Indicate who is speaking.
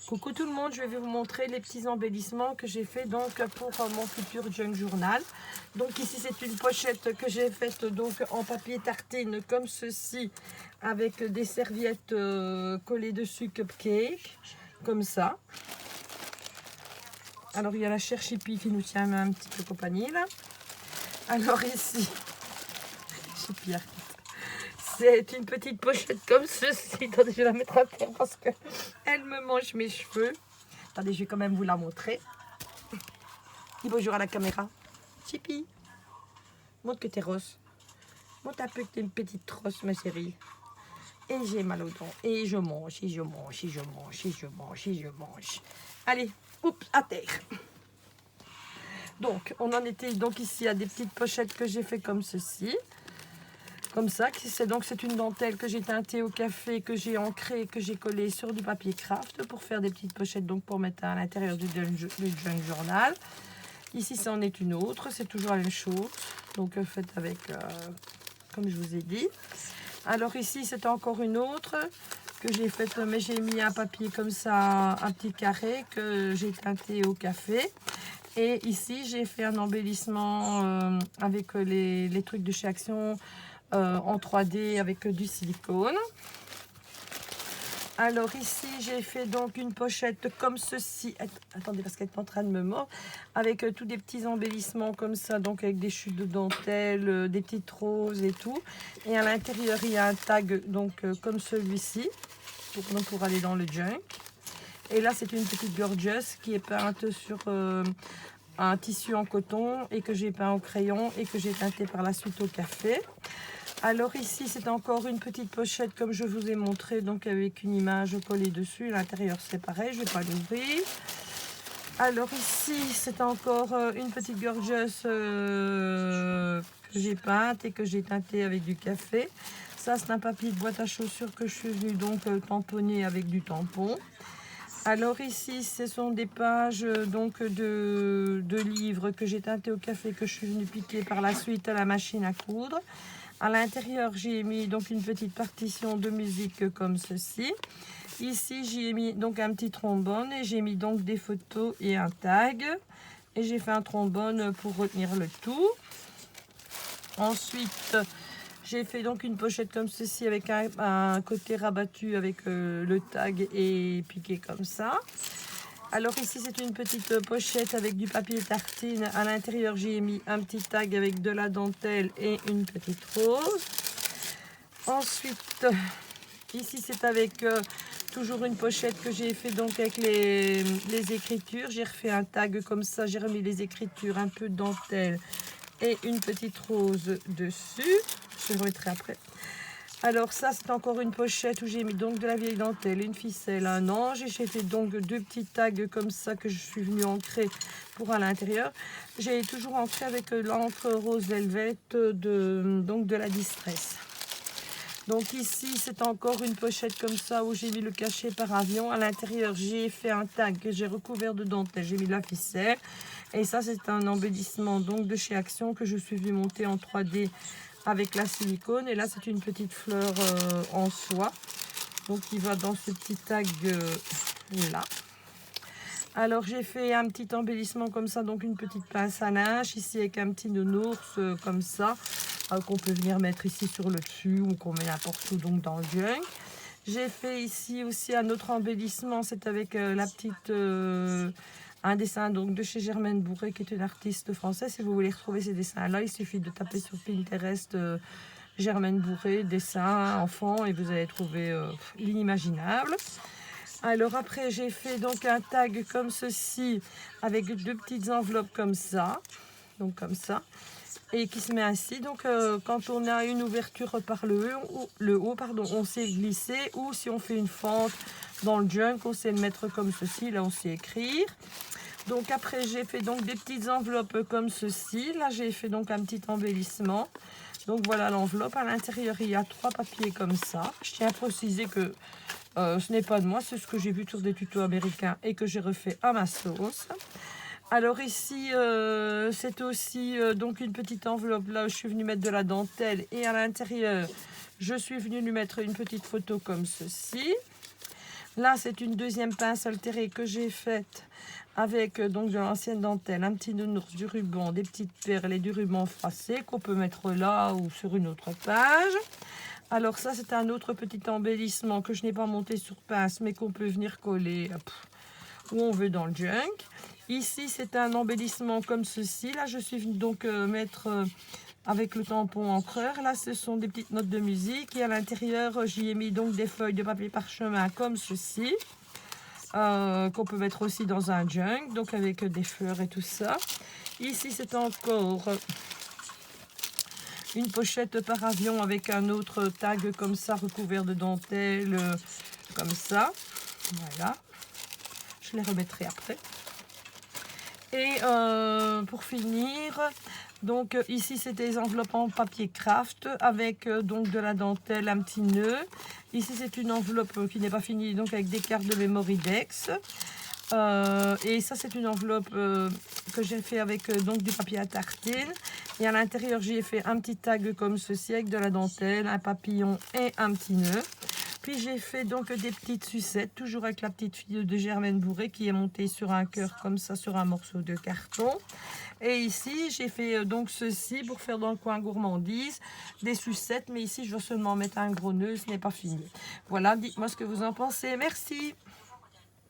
Speaker 1: Coucou tout le monde, je vais vous montrer les petits embellissements que j'ai fait donc pour mon futur junk journal. Donc ici c'est une pochette que j'ai faite donc en papier tartine comme ceci, avec des serviettes collées dessus cupcake comme ça. Alors il y a la chère Chippy qui nous tient un petit peu compagnie là. Alors ici, Chippy arrête. C'est une petite pochette comme ceci. Attendez, je vais la mettre à terre parce qu'elle me mange mes cheveux. Attendez, je vais quand même vous la montrer. Dis bonjour à la caméra. Chippy, montre que t'es rose. Montre un peu que t'es une petite rose, ma chérie. Et j'ai mal aux dents. Et je mange, et je mange, et je mange, et je mange, et je mange. Allez, oups, à terre. Donc, on en était donc ici à des petites pochettes que j'ai fait comme ceci. Comme ça, c'est une dentelle que j'ai teintée au café, que j'ai ancrée, que j'ai collée sur du papier craft pour faire des petites pochettes donc pour mettre à l'intérieur du junk journal. Ici, ça en est une autre, c'est toujours la même chose, donc faite avec, comme je vous ai dit. Alors ici, c'est encore une autre que j'ai faite, mais j'ai mis un papier comme ça, un petit carré que j'ai teinté au café. Et ici, j'ai fait un embellissement avec les trucs de chez Action en 3D avec du silicone. Alors ici, j'ai fait donc une pochette comme ceci. Attendez, parce qu'elle est en train de me mordre. Avec tous des petits embellissements comme ça, donc avec des chutes de dentelle, des petites roses et tout. Et à l'intérieur, il y a un tag donc comme celui-ci pour aller dans le junk. Et là, c'est une petite gorgeous qui est peinte sur un tissu en coton et que j'ai peint au crayon et que j'ai teinté par la suite au café. Alors ici, c'est encore une petite pochette comme je vous ai montré, donc avec une image collée dessus. L'intérieur, c'est pareil, je ne vais pas l'ouvrir. Alors ici, c'est encore une petite gorgeous que j'ai peinte et que j'ai teintée avec du café. Ça, c'est un papier de boîte à chaussures que je suis venue donc tamponner avec du tampon. Alors ici, ce sont des pages donc de livres que j'ai teintés au café, que je suis venue piquer par la suite à la machine à coudre. À l'intérieur, j'ai mis donc une petite partition de musique comme ceci. Ici, j'ai mis donc un petit trombone et j'ai mis donc des photos et un tag. Et j'ai fait un trombone pour retenir le tout. Ensuite, j'ai fait donc une pochette comme ceci avec un côté rabattu avec le tag et piqué comme ça. Alors ici, c'est une petite pochette avec du papier tartine. À l'intérieur, j'ai mis un petit tag avec de la dentelle et une petite rose. Ensuite, ici, c'est avec toujours une pochette que j'ai fait donc avec les écritures. J'ai refait un tag comme ça. J'ai remis les écritures, un peu de dentelle et une petite rose dessus. Je le remettrai après. Alors ça, c'est encore une pochette où j'ai mis donc de la vieille dentelle, une ficelle, un ange. Et j'ai fait donc deux petits tags comme ça que je suis venue ancrer pour à l'intérieur. J'ai toujours ancré avec l'encre rose velvet donc de la Distress. Donc ici, c'est encore une pochette comme ça où j'ai mis le cachet par avion. À l'intérieur, j'ai fait un tag que j'ai recouvert de dentelle. J'ai mis de la ficelle. Et ça, c'est un embellissement donc de chez Action que je suis venue monter en 3D avec la silicone. Et là, c'est une petite fleur en soie. Donc, qui va dans ce petit tag là. Alors, j'ai fait un petit embellissement comme ça. Donc, une petite pince à linge. Ici, avec un petit nounours comme ça. Qu'on peut venir mettre ici sur le dessus. Ou qu'on met n'importe où donc dans le junk. J'ai fait ici aussi un autre embellissement. C'est avec la petite... un dessin donc de chez Germaine Bourré, qui est une artiste française. Si vous voulez retrouver ces dessins-là, il suffit de taper sur Pinterest Germaine Bourré, dessin, enfant, et vous allez trouver l'inimaginable. Alors après, j'ai fait donc un tag comme ceci, avec deux petites enveloppes comme ça. Donc comme ça. Et qui se met ainsi. Donc quand on a une ouverture par le haut, on sait glisser. Ou si on fait une fente dans le junk, on sait le mettre comme ceci. Là, on sait écrire. Donc après, j'ai fait donc des petites enveloppes comme ceci. Là, j'ai fait donc un petit embellissement. Donc voilà l'enveloppe. À l'intérieur, il y a 3 papiers comme ça. Je tiens à préciser que ce n'est pas de moi, c'est ce que j'ai vu sur des tutos américains et que j'ai refait à ma sauce. Alors ici, c'est aussi donc une petite enveloppe là où je suis venue mettre de la dentelle. Et à l'intérieur, je suis venue lui mettre une petite photo comme ceci. Là, c'est une deuxième pince altérée que j'ai faite avec donc de l'ancienne dentelle, un petit nounours, du ruban, des petites perles et du ruban froissé qu'on peut mettre là ou sur une autre page. Alors ça, c'est un autre petit embellissement que je n'ai pas monté sur pince, mais qu'on peut venir coller où on veut dans le junk. Ici, c'est un embellissement comme ceci. Là, je suis venue donc mettre avec le tampon encreur. Là, ce sont des petites notes de musique. Et à l'intérieur, j'y ai mis donc des feuilles de papier parchemin comme ceci. Qu'on peut mettre aussi dans un junk, donc avec des fleurs et tout ça. Ici, c'est encore une pochette par avion avec un autre tag comme ça, recouvert de dentelle, comme ça. Voilà. Je les remettrai après. Et pour finir, donc ici c'est des enveloppes en papier craft avec donc de la dentelle, un petit nœud. Ici c'est une enveloppe qui n'est pas finie, donc avec des cartes de Memoridex. Et ça c'est une enveloppe que j'ai fait avec donc du papier à tartine. Et à l'intérieur j'y ai fait un petit tag comme ceci avec de la dentelle, un papillon et un petit nœud. Puis j'ai fait donc des petites sucettes, toujours avec la petite fille de Germaine Bourré qui est montée sur un cœur comme ça, sur un morceau de carton. Et ici, j'ai fait donc ceci pour faire dans le coin gourmandise, des sucettes. Mais ici, je vais seulement mettre un gros nœud, ce n'est pas fini. Voilà, dites-moi ce que vous en pensez. Merci.